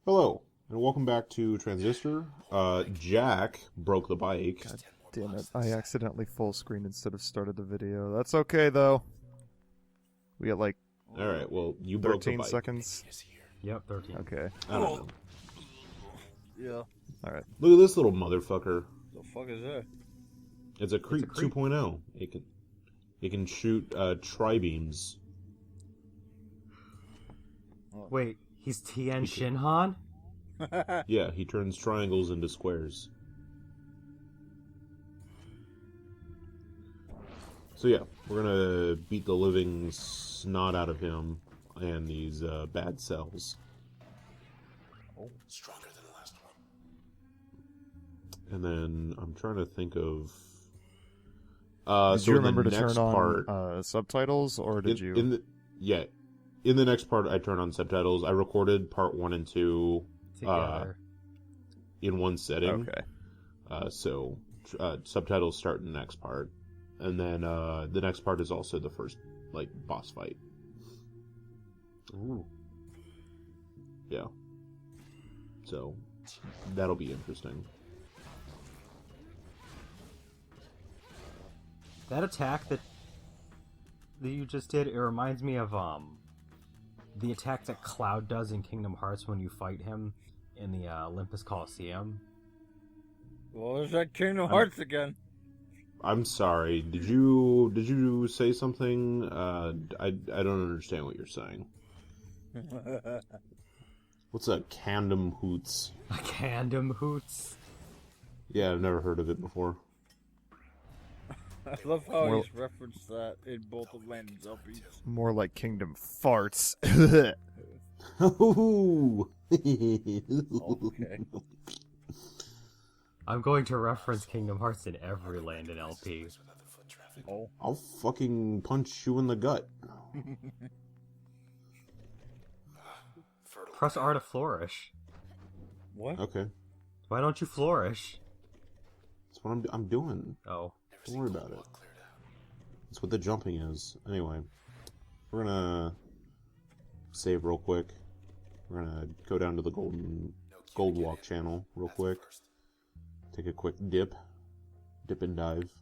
Hello, and welcome back to Transistor. Jack broke the bike. God damn it. I accidentally full screen instead of started the video. That's okay, though. We got like Alright, well, you broke the 13 bike. seconds. Yep, 13. Okay. I don't know. Yeah. Alright. Look at this little motherfucker. The fuck is that? It's a Creep, Creep. 2.0. It can shoot tri-beams. Wait, he's Tianshan Han? Yeah, he turns triangles into squares. So yeah, we're gonna beat the living snot out of him and these bad cells. Stronger than the last one. And then I'm trying to think of. Did So you in the remember to next turn part, on subtitles, or did you? In the next part, I turn on subtitles. I recorded part 1 and 2 Together. in one setting. Okay. So subtitles start in the next part, and then the next part is also the first boss fight. Ooh. Yeah. So that'll be interesting. That attack that you just did, it reminds me of the attack that Cloud does in Kingdom Hearts when you fight him in the Olympus Coliseum. Well, there's that Kingdom Hearts again. I'm sorry. Did you say something? I don't understand what you're saying. What's a Candom Hoots? A Kingdom Hoots. Yeah, I've never heard of it before. I love how Well- he's referenced that in both of Landon's LPs. More like Kingdom Farts. Ooh. Okay. I'm going to reference Kingdom Hearts in every Landon LP. Oh. I'll fucking punch you in the gut. Press R to flourish. What? Okay, Why don't you flourish? that's what I'm doing. Oh. Don't worry about it. That's what the jumping is. Anyway, we're gonna save real quick. We're gonna go down to the Gold Walk channel real quick. Take a quick dip and dive.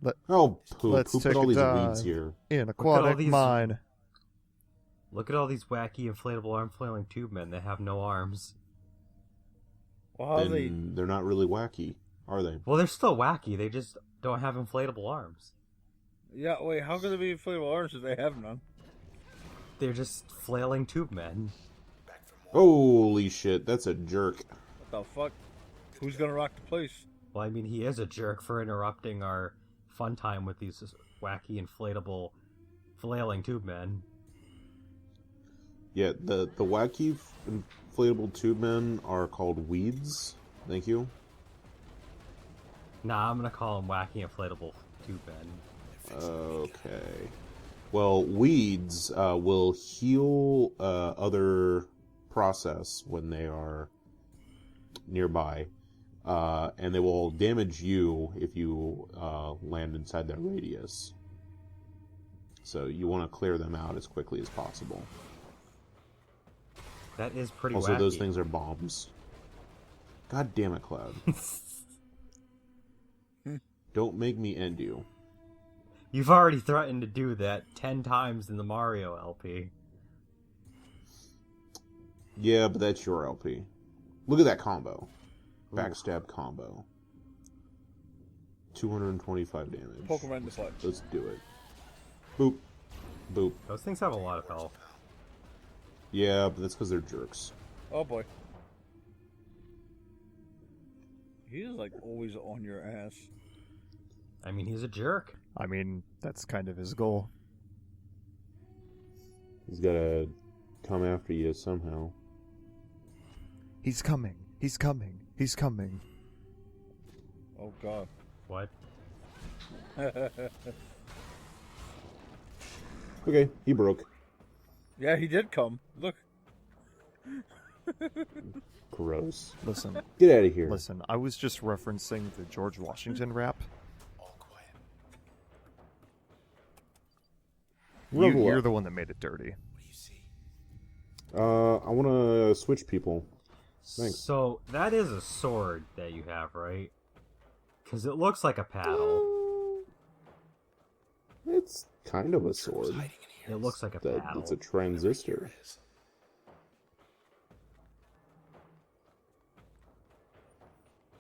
Poop let's at take all a these dive. weeds here. In aquatic these- mine. Look at all these wacky inflatable arm flailing tube men that have no arms. Well, how they... Then they're not really wacky, are they? Well, they're still wacky, they just don't have inflatable arms. Yeah, wait, how can they be inflatable arms if they have none? They're just flailing tube men. Holy shit, that's a jerk. What the fuck? Who's gonna rock the place? Well, I mean, he is a jerk for interrupting our fun time with these wacky inflatable flailing tube men. Yeah, the wacky inflatable tube men are called weeds. Thank you. Nah, I'm gonna call them wacky inflatable tube men. Okay. Well, weeds will heal other process when they are nearby, and they will damage you if you land inside their radius. So you want to clear them out as quickly as possible. That is pretty Also, wacky. those things are bombs. God damn it, Cloud. Don't make me end you. You've already threatened to do that 10 times in the Mario LP. Yeah, but that's your LP. Look at that combo. Backstab combo. 225 damage. Poke him right in the butt. Let's do it. Boop. Boop. Those things have a lot of health. Yeah, but that's because they're jerks. Oh boy. He is like always on your ass. I mean, he's a jerk. I mean, that's kind of his goal. He's gotta come after you somehow. He's coming. He's coming. He's coming. Oh god. What? Okay, he broke. Yeah, he did come. Look. Gross. Listen, Get out of here. listen. I was just referencing the George Washington rap. You're up. the one that made it dirty. I want to switch people. Thanks. So that is a sword that you have, right? Because it looks like a paddle. It's kind of a sword. It looks like a paddle. It's a transistor.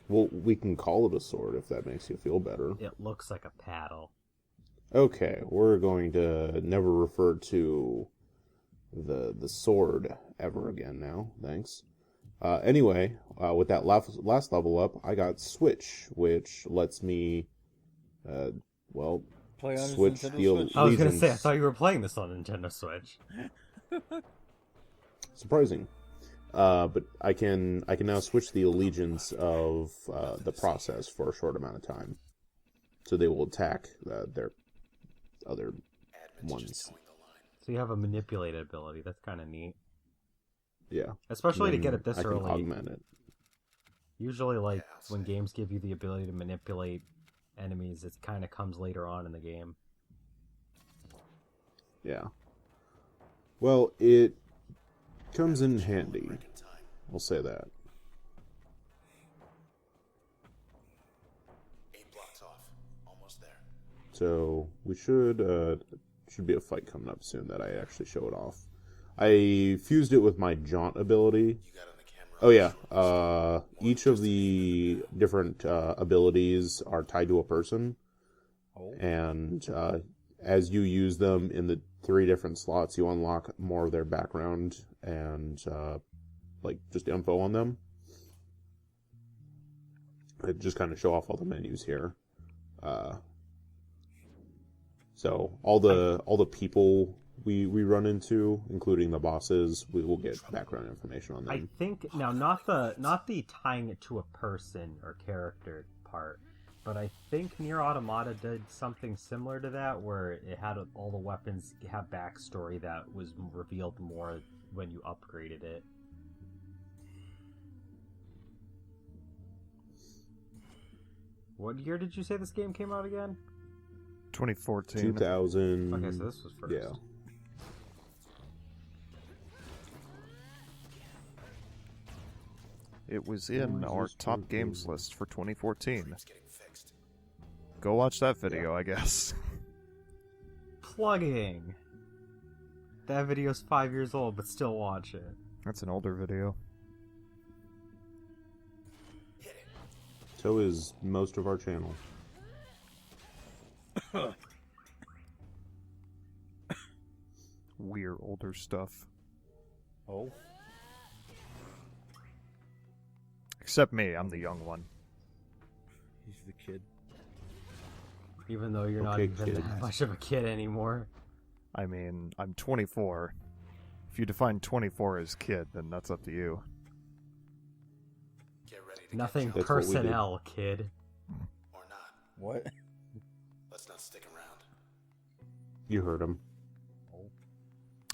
Well, we can call it a sword if that makes you feel better. It looks like a paddle. Okay, we're going to never refer to the sword ever again now. Thanks. Anyway, with that last level up, I got Switch, which lets me, Play on his switch Nintendo the Switch. I was gonna allegiance. say, I thought you were playing this on Nintendo Switch. Surprising. But I can now switch the allegiance of the process for a short amount of time, so they will attack their other ones. So you have a manipulated ability. That's kind of neat. Yeah, Especially to Then get it this I can early. augment it. Usually, like, when games give you the ability to manipulate enemies, it kind of comes later on in the game. Yeah. Well, it comes in handy. We'll say that. 8 blocks off. Almost there. So we should be a fight coming up soon that I actually show it off. I fused it with my jaunt ability. You got it on the camera. Oh yeah. Each of the different abilities are tied to a person, and as you use them in the 3 different slots, you unlock more of their background and like just info on them. I just kind of show off all the menus here. So all the people we run into, including the bosses, we will get background information on them. I think now not the tying it to a person or character part, but I think Nier Automata did something similar to that, where it had all the weapons have backstory that was revealed more when you upgraded it. What year did you say this game came out again? 2014. 2000. Okay, so this was first. Yeah. It was in our top games list for 2014. It's getting fixed. Go watch that video, I guess. Plugging. That video's 5 years old, but still watch it. That's an older video. So is most of our channel. Weird older stuff. Oh. Except me, I'm the young one. He's the kid. Even though you're not Okay, even kid. that much of a kid anymore. I mean, I'm 24. If you define 24 as kid, then that's up to you. Get ready to Nothing get That's what we personnel, kid. jumped or not. What? Let's not stick around. You heard him.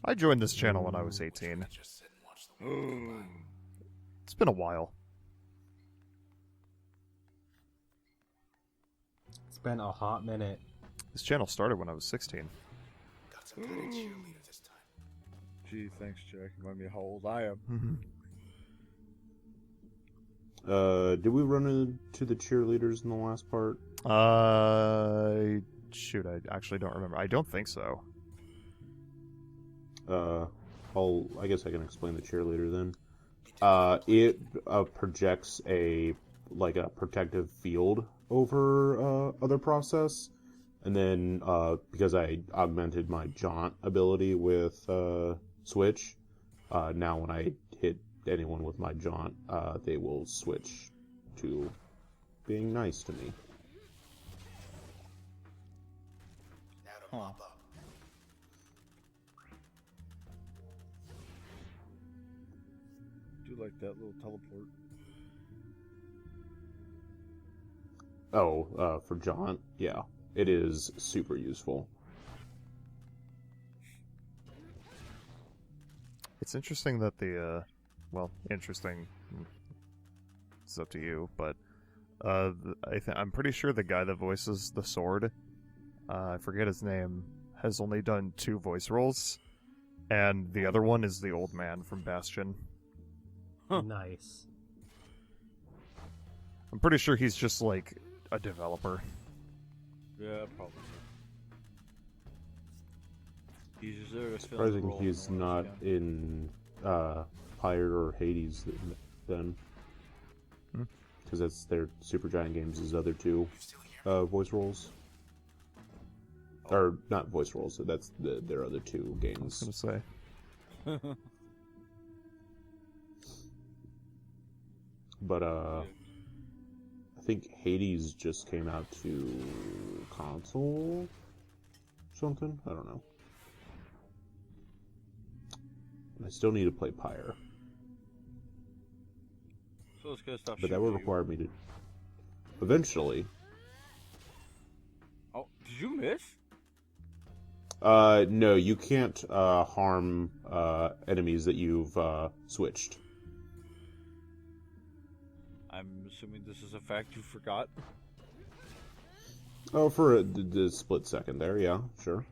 I joined this channel when I was 18. Just sit and watch the world go by. It's been a while. It's been a hot minute. This channel started when I was 16. Got some kind of cheerleader this time. Gee, thanks, Jack. Remind me how old I am. Did we run into the cheerleaders in the last part? Shoot, I actually don't remember. I don't think so. I guess I can explain the cheerleader then. It projects a protective field over other process, and then because I augmented my jaunt ability with switch, now when I hit anyone with my jaunt, they will switch to being nice to me. Now to mop up. Do like that little teleport. Oh, for jaunt, yeah, it is super useful. It's interesting that interesting. It's up to you, but I'm pretty sure the guy that voices the sword, I forget his name, has only done 2 voice roles, and the other one is the old man from Bastion. Nice. I'm pretty sure he's just like a developer. Yeah, probably. He's just there to fill the Surprising role he's no one not else can. in Pyre or Hades then. Hmm. Because that's their Supergiant Games' other two voice roles. Or not voice roles, so that's their other two I was games. gonna say. But I think Hades just came out to console something? I don't know. I still need to play Pyre. So it's gonna stop But that shooting would you. require me to eventually. Oh, did you miss? No, you can't harm enemies that you've switched. I'm assuming this is a fact you forgot. Oh, for the split second there, yeah, sure.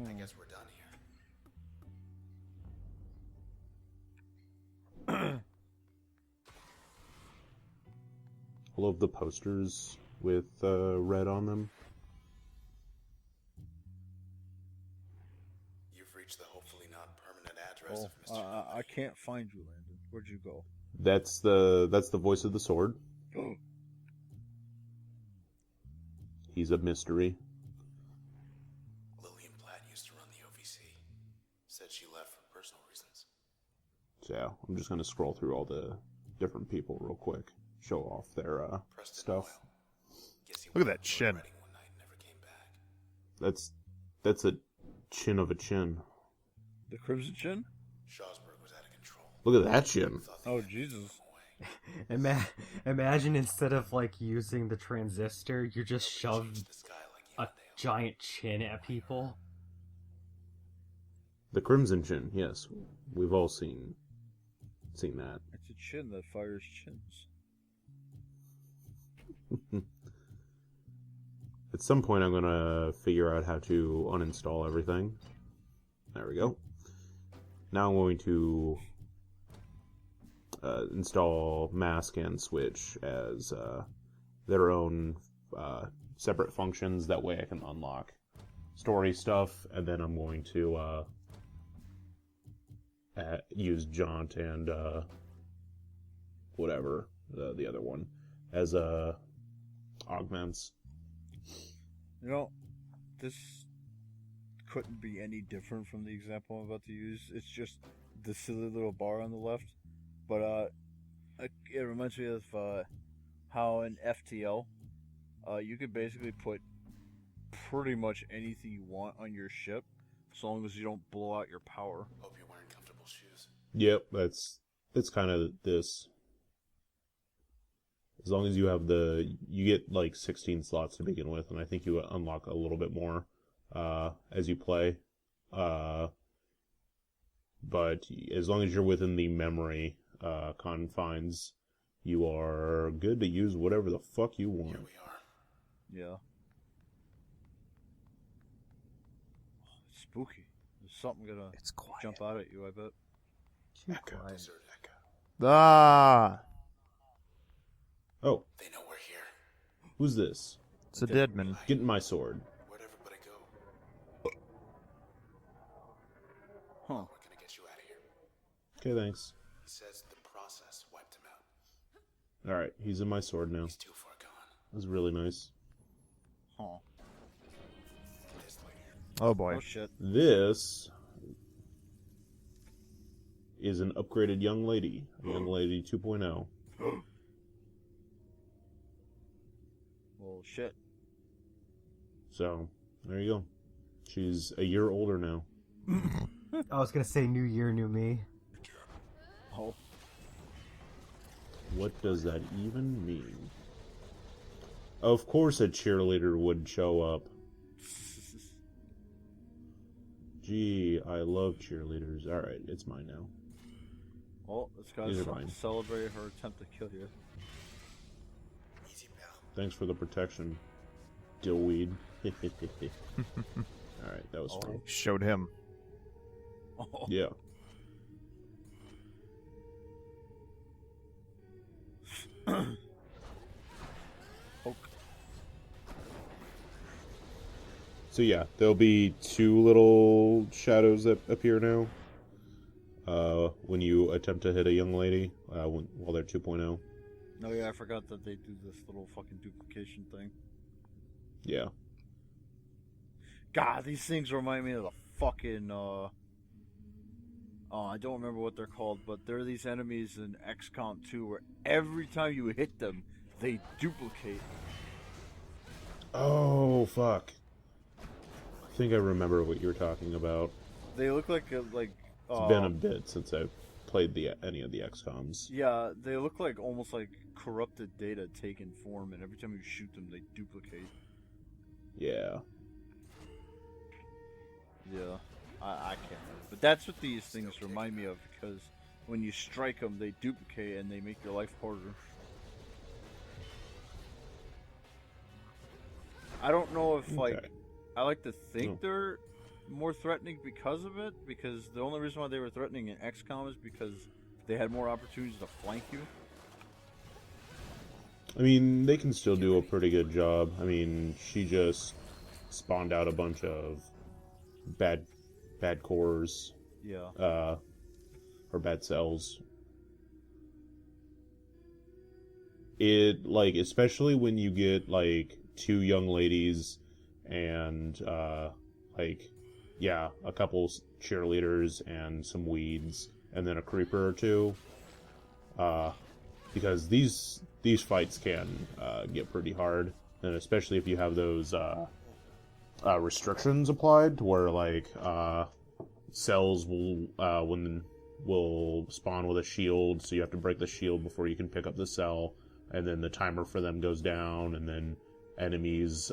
I guess we're done here. All of the posters with red on them. You've reached the hopefully not permanent address Oh, of Mr. YoungLady. I can't find you, Landon. Where'd you go? That's the voice of the sword. He's a mystery. Lillian Platt used to run the OVC. Said she left for personal reasons. So yeah, I'm just gonna scroll through all the different people real quick, show off their Preston stuff. Doyle. Guess he Look at went that out chin. riding one night and never came back. That's a chin of a chin. The Crimson Chin? Shawsburg was out of control. Look at that chin. Thought the Oh, enemy Jesus. blew him away. Imagine instead of like using the transistor, you're just Nobody changed shoved the sky like a Evandale. giant chin at people. The Crimson Chin, yes, we've all seen that. It's a chin that fires chins. At some point, I'm gonna figure out how to uninstall everything. There we go. Now I'm going to install Mask and Switch as their own separate functions. That way I can unlock story stuff, and then I'm going to use Jaunt and whatever, the other one, as augments. You know, this couldn't be any different from the example I'm about to use. It's just the silly little bar on the left. But it reminds me of how in FTL, you could basically put pretty much anything you want on your ship, as long as you don't blow out your power. Hope you're wearing comfortable shoes. Yep, it's kind of this. As long as you have you get like 16 slots to begin with, and I think you unlock a little bit more as you play. But as long as you're within the memory confines, you are good to use whatever the fuck you want. Here we are. Yeah. It's spooky. There's something gonna It's quiet. jump out at you, I bet. Too quiet. Deserted echo. Ah, Oh, They know we're here. who's this? it's a deadman. Get my sword. Where'd everybody go? Huh. We're gonna get you out of here. Okay, thanks. He says the process wiped him out. All right, he's in my sword now. He's too far gone. That was really nice. Huh. This way. Oh boy. Oh shit. This is an upgraded young lady, a young lady 2.0. Well, shit. So there you go. She's a year older now. I was gonna say new year, new me. Oh. What does that even mean? Of course, a cheerleader would show up. Gee, I love cheerleaders. All right, it's mine now. Well, this These are guy's mine. celebrating her attempt to kill you. Easy, pal. Thanks for the protection, dillweed. All right, that was fun. Showed him. Oh. Yeah. Poke. So yeah, there'll be 2 little shadows that appear now. When you attempt to hit a young lady, while they're 2.0. No, yeah, I forgot that they do this little fucking duplication thing. Yeah. God, these things remind me of the fucking, oh, I don't remember what they're called, but there are these enemies in XCOM 2 where every time you hit them, they duplicate. Oh, fuck. I think I remember what you were talking about. They look like, It's been a bit since I've played any of the XCOMs. yeah, they look like almost like corrupted data taken form, and every time you shoot them, they duplicate. Yeah. Yeah, I can't. But that's what these things remind me of, because when you strike them, they duplicate and they make your life harder. I don't know if, like, I like to think they're more threatening because of it, because the only reason why they were threatening in XCOM is because they had more opportunities to flank you. I mean, they can still do a pretty good job. I mean, she just spawned out a bunch of bad cores, Yeah. or bad cells. It, like, especially when you get, like, 2 young ladies and, like, yeah, a couple cheerleaders and some weeds, and then a creeper or 2. Because these fights can get pretty hard, and especially if you have those restrictions applied, to where, like, cells will spawn with a shield, so you have to break the shield before you can pick up the cell, and then the timer for them goes down, and then enemies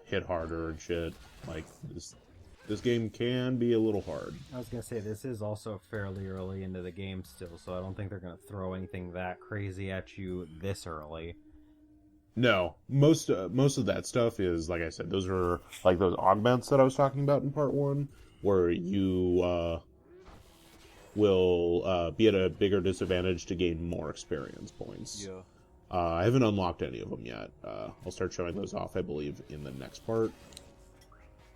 hit harder and shit. Like, this game can be a little hard. I was gonna say, this is also fairly early into the game still, so I don't think they're gonna throw anything that crazy at you this early. No, most of that stuff is, like I said, those are like those augments that I was talking about in part 1, where you will be at a bigger disadvantage to gain more experience points. Yeah. I haven't unlocked any of them yet. I'll start showing those off, I believe, in the next part.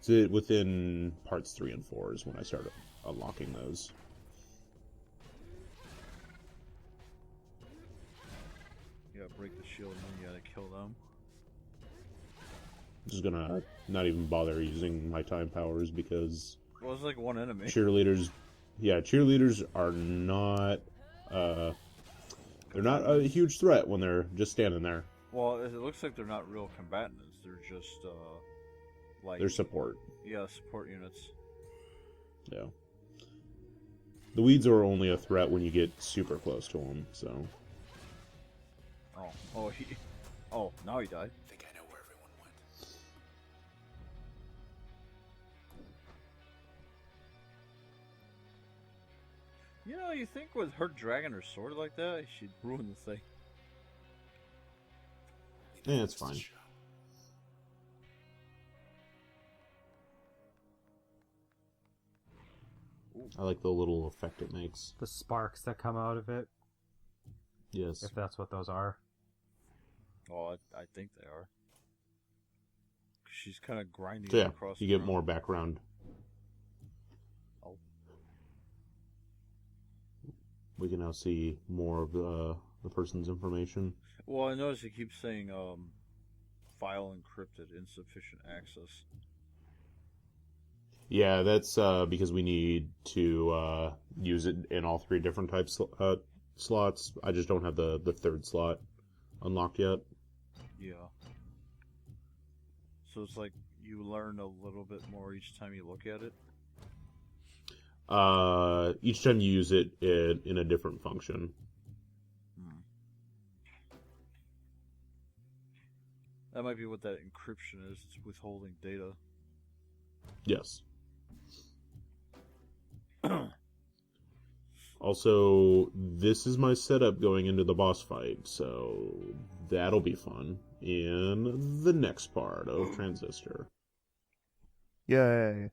So within parts 3 and 4 is when I start unlocking those. You gotta break the shield and then you gotta kill them. I'm just gonna not even bother using my time powers, because Well, it's like one enemy. cheerleaders are not they're not a huge threat when they're just standing there. Well, it looks like they're not real combatants. They're just, like... They're support. Yeah, support units. Yeah. The weeds are only a threat when you get super close to them, so... Oh, now he died. I think I know where everyone went. You know, you think with her dragging her sword like that, she'd ruin the thing. Yeah, it's fine. I like the little effect it makes. The sparks that come out of it, Yes. if that's what those are. Oh, I think they are. She's kind of grinding So yeah, across you the get ground. more background. Oh. We can now see more of the person's information. Well, I noticed it keeps saying, file encrypted, insufficient access. Yeah, that's because we need to use it in all 3 different types slots. I just don't have the 3rd slot unlocked yet. Yeah. So it's like you learn a little bit more each time you look at it? Each time you use it in a different function. That might be what that encryption is. It's withholding data. Yes. Also, this is my setup going into the boss fight, so that'll be fun in the next part of Transistor. Yay.